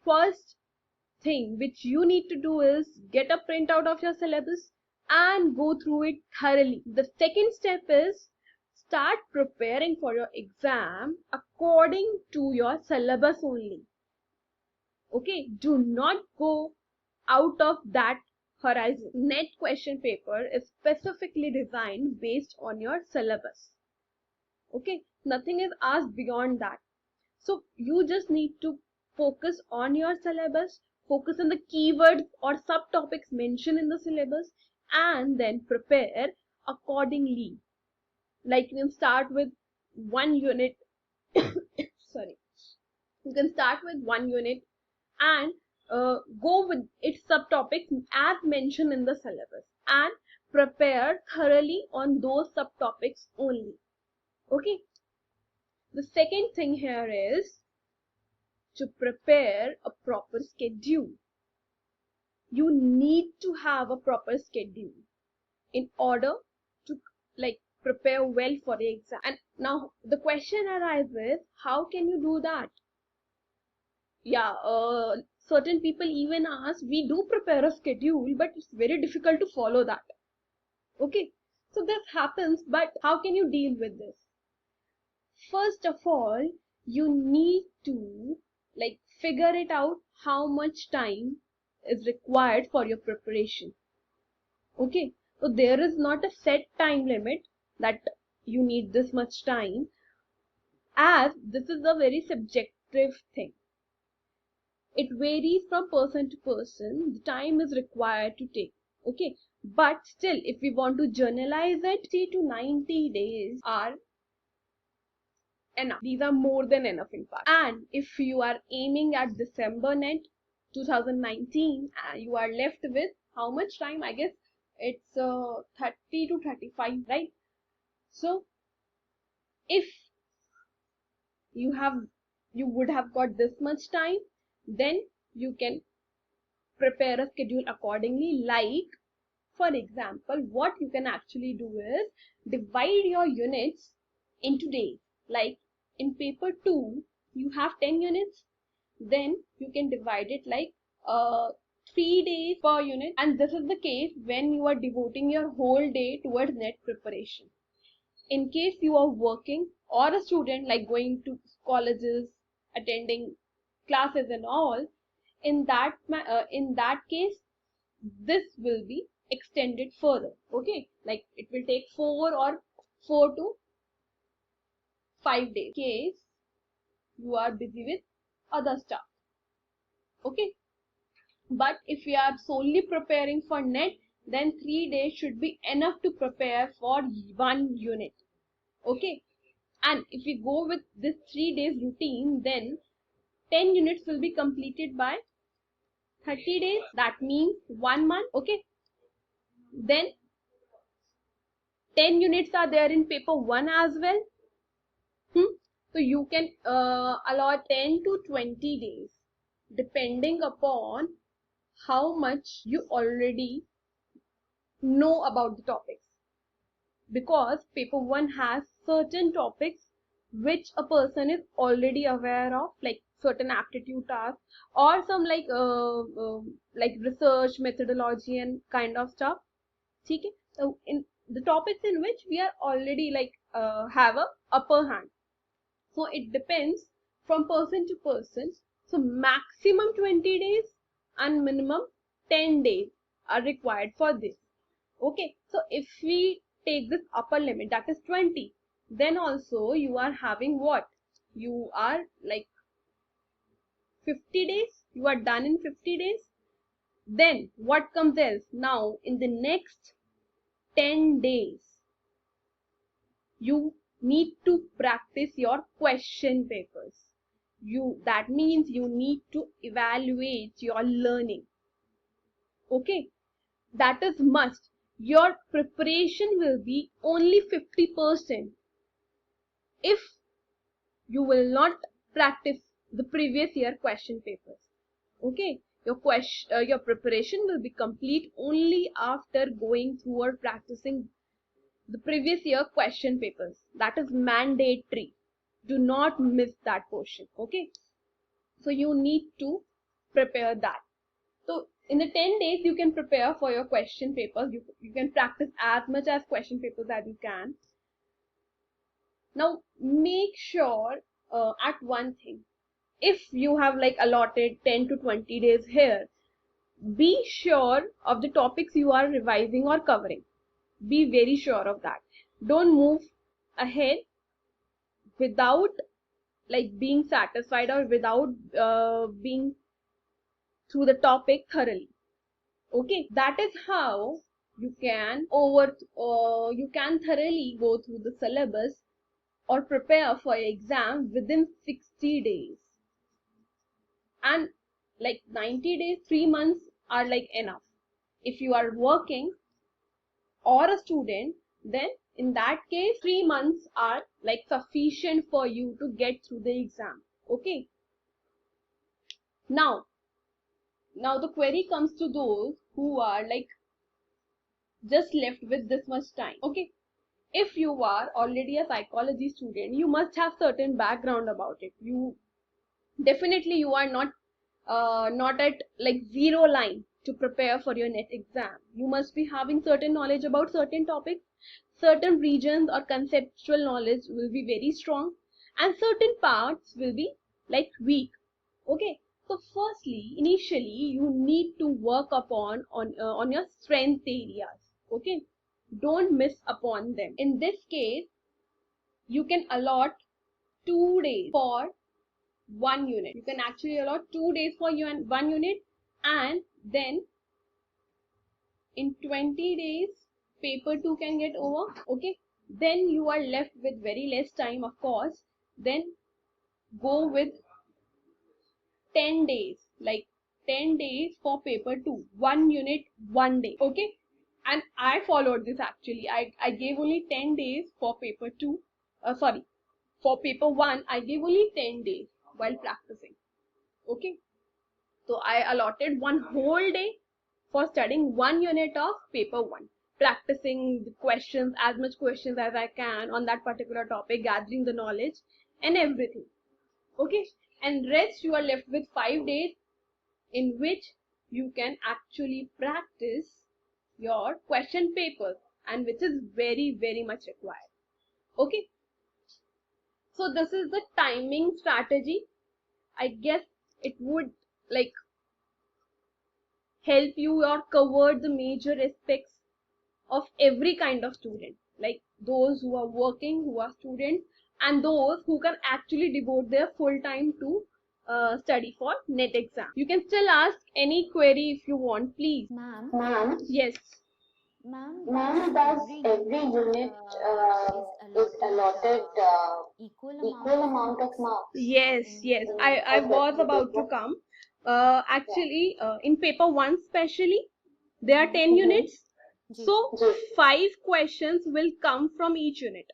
first thing which you need to do is get a printout of your syllabus and go through it thoroughly. The second step is start preparing for your exam according to your syllabus only. Okay, do not go out of that horizon. NET question paper is specifically designed based on your syllabus. Okay, nothing is asked beyond that. So you just need to focus on your syllabus, focus on the keywords or subtopics mentioned in the syllabus, and then prepare accordingly. Like you can start with one unit. Sorry, you can start with one unit and go with its subtopics as mentioned in the syllabus and prepare thoroughly on those subtopics only. Okay, the second thing here is to prepare a proper schedule. You need to have a proper schedule in order to prepare well for the exam. And now the question arises, how can you do that? Yeah, certain people even ask, we do prepare a schedule, but it's very difficult to follow that. Okay, so this happens, but how can you deal with this? First of all, you need to figure it out how much time is required for your preparation. Okay, so there is not a set time limit that you need this much time, as this is a very subjective thing. It varies from person to person, the time is required to take. Okay, but still, if we want to journalize it, 60 to 90 days are enough. These are more than enough in fact. And if you are aiming at December NET 2019, you are left with how much time? I guess it's 30 to 35, right? So if you would have got this much time, then you can prepare a schedule accordingly. Like, for example, what you can actually do is divide your units into days. Like in paper 2 you have 10 units, then you can divide it 3 days per unit, and this is the case when you are devoting your whole day towards NET preparation. In case you are working or a student, like going to colleges, attending classes and all, in that case this will be extended further. Okay, like it will take 4 to 5 days in case you are busy with other stuff. Okay, but if we are solely preparing for NET, then 3 days should be enough to prepare for one unit. Okay, and if we go with this 3 days routine, then 10 units will be completed by 30 days. That means 1 month. Okay, then 10 units are there in paper 1 as well. So you can allot 10 to 20 days depending upon how much you already know about the topics, because paper 1 has certain topics which a person is already aware of, like certain aptitude tasks or some like research methodology and kind of stuff. Okay, so in the topics in which we are already have a upper hand. So it depends from person to person. So maximum 20 days and minimum 10 days are required for this. Okay, so if we take this upper limit, that is 20, then also you are having what? You are 50 days, you are done in 50 days. Then what comes else? Now in the next 10 days, you need to practice your question papers. That means you need to evaluate your learning. Okay, that is must. Your preparation will be only 50% if you will not practice the previous year question papers. Okay, your preparation will be complete only after going through or practicing the previous year question papers. That is mandatory. Do not miss that portion. Okay, so you need to prepare that. So in the 10 days, you can prepare for your question papers. You can practice as much as question papers as you can. Now, make sure at one thing. If you have like allotted 10 to 20 days here, be sure of the topics you are revising or covering. Be very sure of that. Don't move ahead without like being satisfied or without being through the topic thoroughly. Okay, that is how you can thoroughly go through the syllabus or prepare for your exam within 60 days. And like 90 days, 3 months are like enough. If you are working or a student, then in that case 3 months are like sufficient for you to get through the exam. Okay, now the query comes to those who are like just left with this much time. Okay, if you are already a psychology student, you must have certain background about it. You definitely, you are not at like zero line to prepare for your net exam. You must be having certain knowledge about certain topics. Certain regions or conceptual knowledge will be very strong, and certain parts will be like weak. Okay, so firstly, initially you need to work upon on your strength areas. Okay, don't miss upon them. In this case, you can allot 2 days for one unit. You can actually allot 2 days for one unit, and then in 20 days paper 2 can get over. Okay, then you are left with very less time, of course. Then go with 10 days, like 10 days for paper 2, one unit, one day. Okay, and I followed this actually. I gave only 10 days for paper 2. Sorry, for paper 1 I gave only 10 days while practicing. Okay, so I allotted one whole day for studying one unit of paper 1, practicing the questions, as much questions as I can on that particular topic, gathering the knowledge and everything. Okay, and rest you are left with 5 days in which you can actually practice your question papers, and which is very very much required. Okay, so this is the timing strategy. I guess it would like help you or cover the major aspects of every kind of student, like those who are working, who are students, and those who can actually devote their full time to study for net exam. You can still ask any query if you want, please. Ma'am, Ma'am, Yes. ma'am, does does every every unit unit is is allotted allotted equal amount equal of amount of marks marks? Yes, yes. in I Okay, was about to come. Actually, in paper 1 specially, there are 10 units. Ji, So, 5 questions will come from each unit.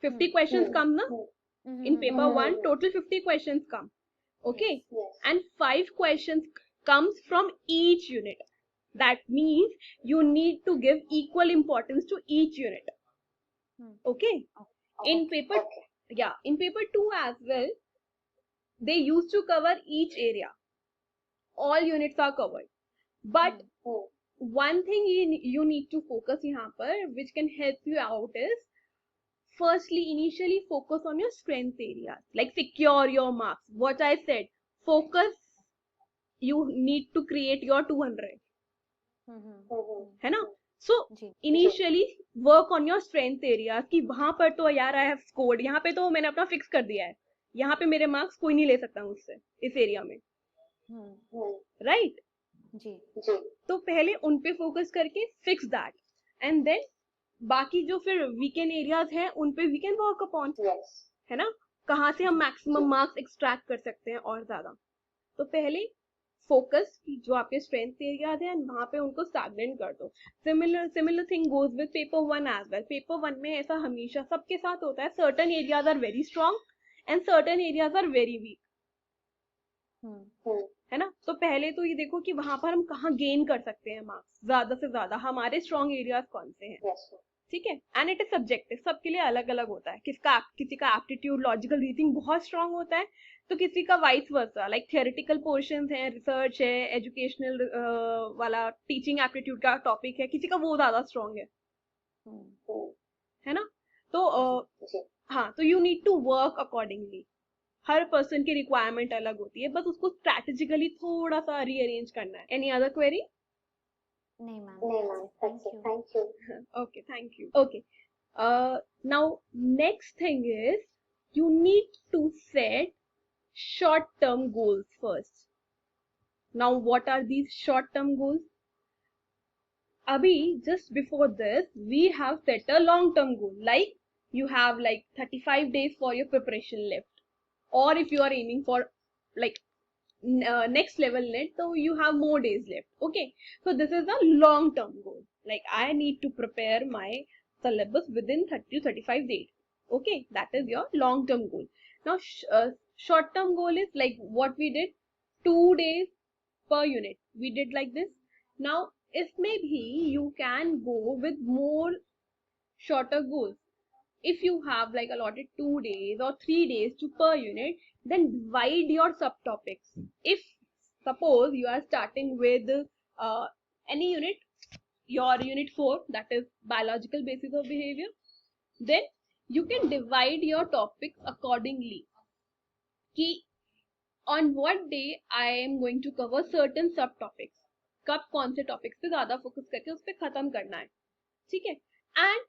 50 questions come na? In paper 1, total 50 questions come. Okay. Yes. And 5 questions comes from each unit. That means you need to give equal importance to each unit. Okay. In paper, yeah, in paper 2 as well, they used to cover each area. All units are covered. But one thing you need to focus here which can help you out is, firstly, initially focus on your strength areas, like secure your marks. What I said, focus, you need to create your 200, है ना? So ji, initially work on your strength areas कि वहां पर तो यार I have scored, यहाँ पे तो मैंने अपना फिक्स कर दिया है, यहाँ पे मेरे मार्क्स कोई नहीं ले सकता मुझसे इस एरिया में, राइट? जी, तो पहले उन पे फोकस करके फिक्स दैट, एंड देन बाकी जो फिर वीकेंड एरियाज हैं उन पे वी कैन वर्क अपॉन, है ना? कहाँ से हम मैक्सिमम मार्क्स एक्सट्रैक्ट कर सकते हैं और ज्यादा. तो पहले फोकस जो आपके स्ट्रेंथ एरियाज हैं वहां पे उनको स्टैग्नेंट कर दो. Similar thing goes with paper 1 as well. Paper 1 में ऐसा हमेशा सबके साथ होता है, certain areas are very strong and certain areas are very weak, है ना? तो पहले तो ये देखो कि वहां पर हम कहाँ गेन कर सकते हैं मार्क्स ज्यादा से ज्यादा, हमारे स्ट्रॉन्ग एरियाज कौन से हैं, ठीक है, एंड इट इज सब्जेक्टिव, सबके लिए अलग अलग होता है, किसी का एप्टीट्यूड लॉजिकल रीजनिंग बहुत स्ट्रांग होता है, तो किसी का vice versa, like theoretical portions है, रिसर्च है, एजुकेशनल वाला टीचिंग एप्टीट्यूड का टॉपिक है, किसी का वो ज्यादा स्ट्रांग है ना। तो हाँ, तो you need to work accordingly, हर पर्सन की रिक्वायरमेंट अलग होती है, बस उसको स्ट्रैटेजिकली थोड़ा सा रीअरेंज करना है। Any other query? नहीं ma'am, thank you. Okay, thank you. Okay. Now next thing is you need to set short-term goals first. Now what are these short-term goals? Abhi, just before this, we have set a long-term goal. Like you have like 35 days for your preparation left. Or if you are aiming for like next level net, so you have more days left. Okay, so this is a long term goal, like I need to prepare my syllabus within 30 to 35 days. Okay, that is your long term goal. Now short term goal is like what we did, 2 days per unit, we did like this. Now if maybe you can go with more shorter goals. If you have like allotted 2 days or 3 days to per unit, then divide your subtopics. If suppose you are starting with any unit, your unit 4, that is biological basis of behavior, then you can divide your topics accordingly. Ki on what day I am going to cover certain subtopics. कब कौन से topics पे ज्यादा focus करके उस पे खत्म करना है, ठीक है, and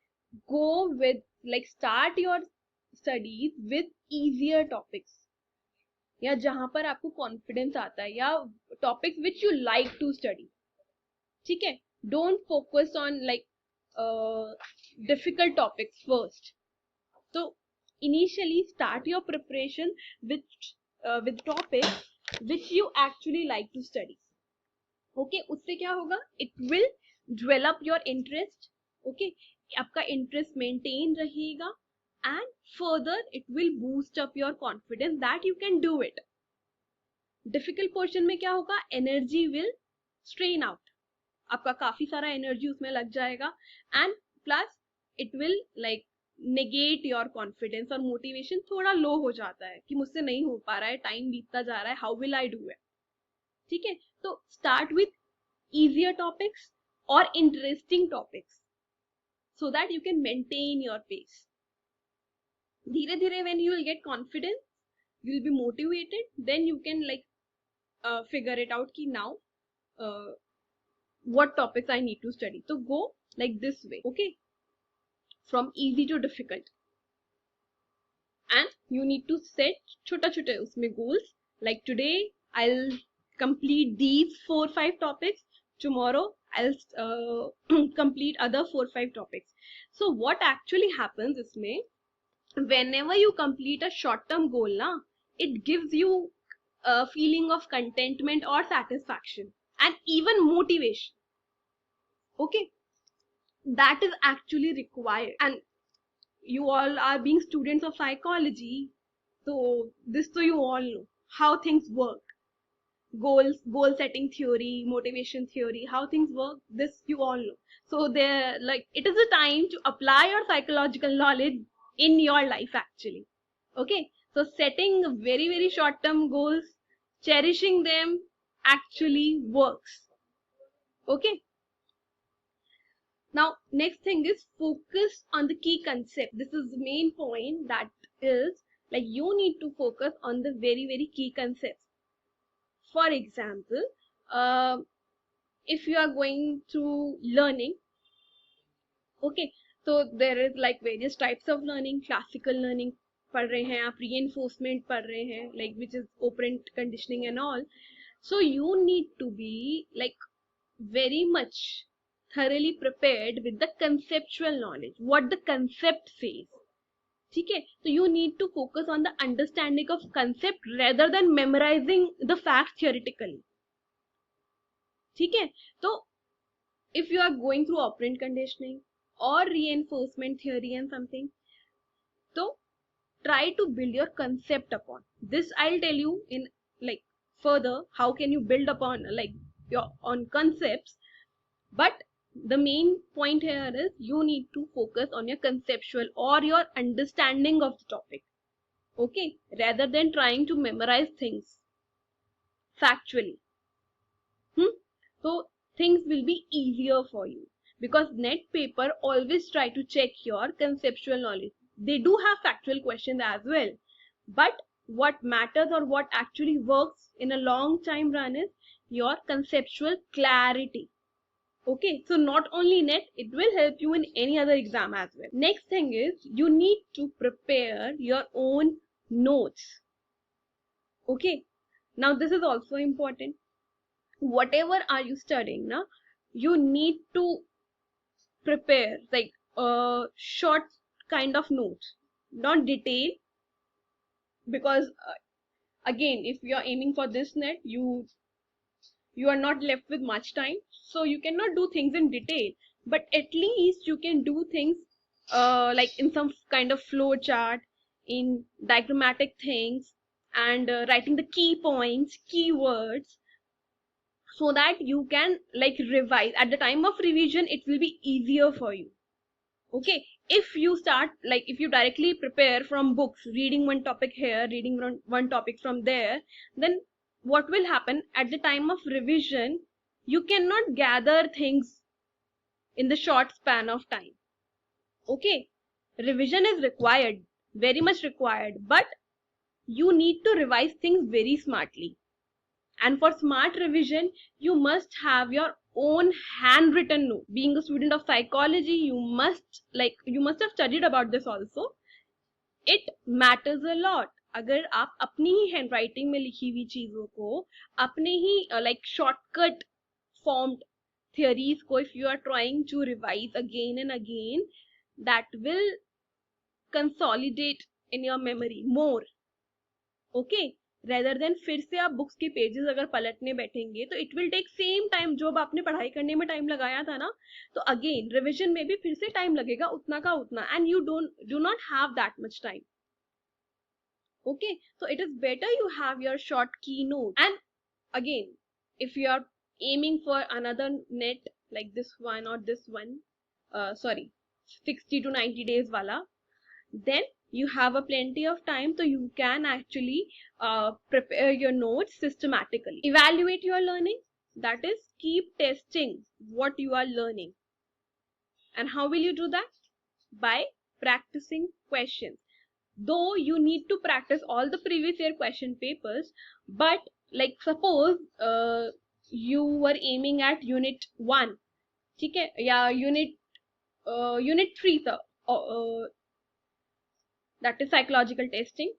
go with like start your studies with easier topics, या जहां पर आपको कॉन्फिडेंस आता है, या topics which you like to study, ठीक है, don't focus on like difficult topics first. So initially start your preparation with topics which you actually like to study. Okay, उससे क्या होगा, it will develop your interest. Okay, आपका interest maintain रहेगा, and further it will boost up your confidence that you can do it. Difficult portion में क्या होगा, energy will strain out, आपका काफी सारा एनर्जी उसमें लग जाएगा, and plus it will like negate your confidence, और मोटिवेशन थोड़ा लो हो जाता है कि मुझसे नहीं हो पा रहा है, टाइम बीतता जा रहा है, how will I do it. ठीक है, तो start with easier topics or interesting topics so that you can maintain your pace. धीरे धीरे when you will get confidence, you will be motivated, then you can like figure it out ki now what topics I need to study. So go like this way, okay, from easy to difficult, and you need to set छोटा छोटा उसमें goals, like today I'll complete these 4-5 topics, tomorrow I'll complete other 4-5 topics. So what actually happens is whenever you complete a short term goal na, it gives you a feeling of contentment or satisfaction and even motivation. Okay, that is actually required, and you all are being students of psychology, so this, so you all know how things work, goal setting theory, motivation theory, how things work, this you all know. So there, like, it is a time to apply your psychological knowledge in your life actually. Okay, so setting very very short term goals, cherishing them actually works. Okay, now next thing is focus on the key concept. This is the main point, that is like you need to focus on the very very key concepts. For example, if you are going through learning, okay, so there is like various types of learning. Classical learning पढ़ रहे हैं आप, reinforcement पढ़ रहे हैं, like which is operant conditioning and all. So you need to be like very much thoroughly prepared with the conceptual knowledge, what the concept says. ठीक है, so you need to focus on the understanding of concept rather than memorizing the facts theoretically. ठीक है, तो if you are going through operant conditioning or reinforcement theory and something, so try to build your concept upon this. I'll tell you in like further how can you build upon like your on concepts, but The main point here is you need to focus on your conceptual or your understanding of the topic, okay, rather than trying to memorize things factually. So things will be easier for you, because net paper always try to check your conceptual knowledge. They do have factual questions as well, but what matters or what actually works in a long time run is your conceptual clarity. Okay, so not only net, it will help you in any other exam as well. Next thing is you need to prepare your own notes. Okay, now this is also important. Whatever are you studying now, you need to prepare like a short kind of notes, not detail, because again, if you are aiming for this net, you are not left with much time, so you cannot do things in detail, but at least you can do things like in some kind of flow chart, in diagrammatic things, and writing the key points, keywords, so that you can like revise at the time of revision. It will be easier for you. Okay, if you start like if you directly prepare from books, reading one topic here, reading one topic from there, then what will happen at the time of revision, you cannot gather things in the short span of time. Okay, revision is required, very much required, but you need to revise things very smartly. And for smart revision, you must have your own handwritten note. Being a student of psychology, you must have studied about this also. It matters a lot. अगर आप अपनी ही handwriting में लिखी हुई चीजों को, अपने ही like shortcut formed theories को, if you are trying to revise again and again, that will consolidate in your memory more. Okay, rather than फिर से आप बुक्स के पेजेस अगर पलटने बैठेंगे तो it will take same time, जो आपने पढ़ाई करने में टाइम लगाया था ना, तो अगेन रिविजन में भी फिर से टाइम लगेगा उतना का उतना, and you do not have that much time. Okay, so it is better you have your short keynote. And again, if you are aiming for another net like this one or this one, sorry, 60 to 90 days wala, then you have a plenty of time, so you can actually prepare your notes systematically. Evaluate your learning, that is keep testing what you are learning. And how will you do that? By practicing questions. Though you need to practice all the previous year question papers, but like suppose you were aiming at unit 1, okay, yeah, unit 3 sir, that is psychological testing,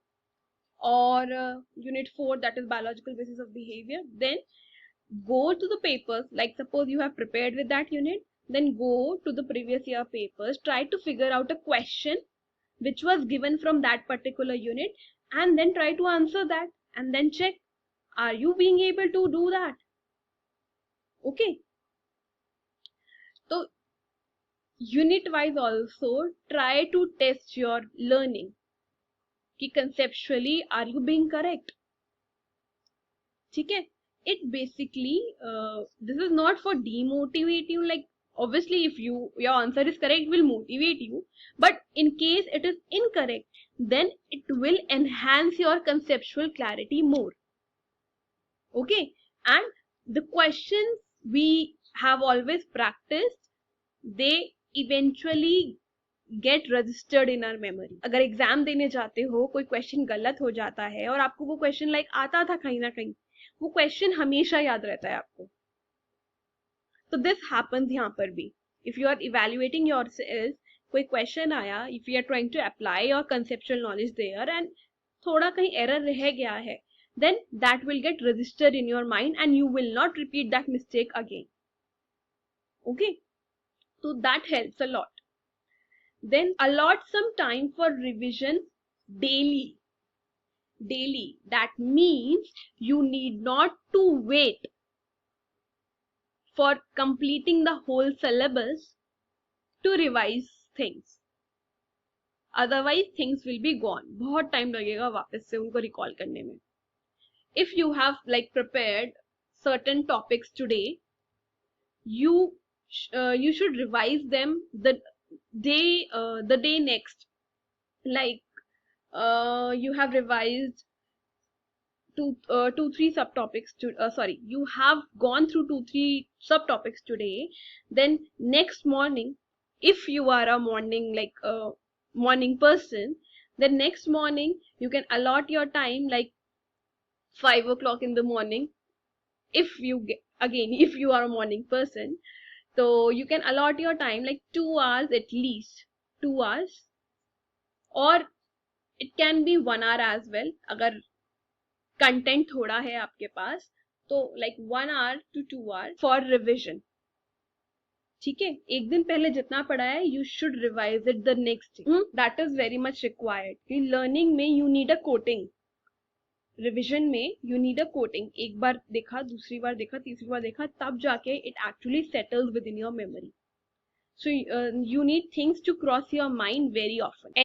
or unit 4, that is biological basis of behavior, then go to the papers. Like suppose you have prepared with that unit, then go to the previous year papers, try to figure out a question which was given from that particular unit, and then try to answer that, and then check, are you being able to do that? Okay, so unit wise also try to test your learning, कि conceptually are you being correct. ठीक है, it basically this is not for demotivate you, like obviously if your answer is correct, it will motivate you, but in case it is incorrect, then it will enhance your conceptual clarity more. Okay, and the questions we have always practiced, they eventually get registered in our memory. अगर exam देने जाते हो, कोई question गलत हो जाता है और आपको वो क्वेश्चन लाइक आता था कहीं ना कहीं, वो क्वेश्चन हमेशा याद रहता है आपको. तो दिस हैपेंस यहाँ पर भी. If you are evaluating yourself, कोई क्वेश्चन आया, if you are trying to apply your conceptual knowledge there and थोड़ा कहीं एरर रह गया है, then that will get registered in your mind and you will not repeat that mistake again. Okay, so that helps a lot. Then allot some time for revision daily. That means you need not to wait for completing the whole syllabus to revise things. Otherwise things will be gone. बहुत time लगेगा वापस से उनको recall करने में. If you have like prepared certain topics today, you you should revise them the day next. Like you have revised two three subtopics to sorry, you have gone through 2 3 subtopics today, then next morning, if you are a morning like a morning person, then next morning you can allot your time like 5 o'clock in the morning. If you get, again, if you are a morning person, so you can allot your time like 2 hours, at least 2 hours, or it can be 1 hour as well अगर content थोड़ा है आपके पास, तो like 1 hour to 2 hour for revision. ठीक है, एक दिन पहले जितना पढ़ा है you should revise it the next day. That is very much required. Learning में you need a coating, revision में यू नीड अ कोटिंग. एक बार देखा, दूसरी बार देखा, तीसरी बार देखा, तब जाके it actually settles within your memory. So you need things to cross your mind very often.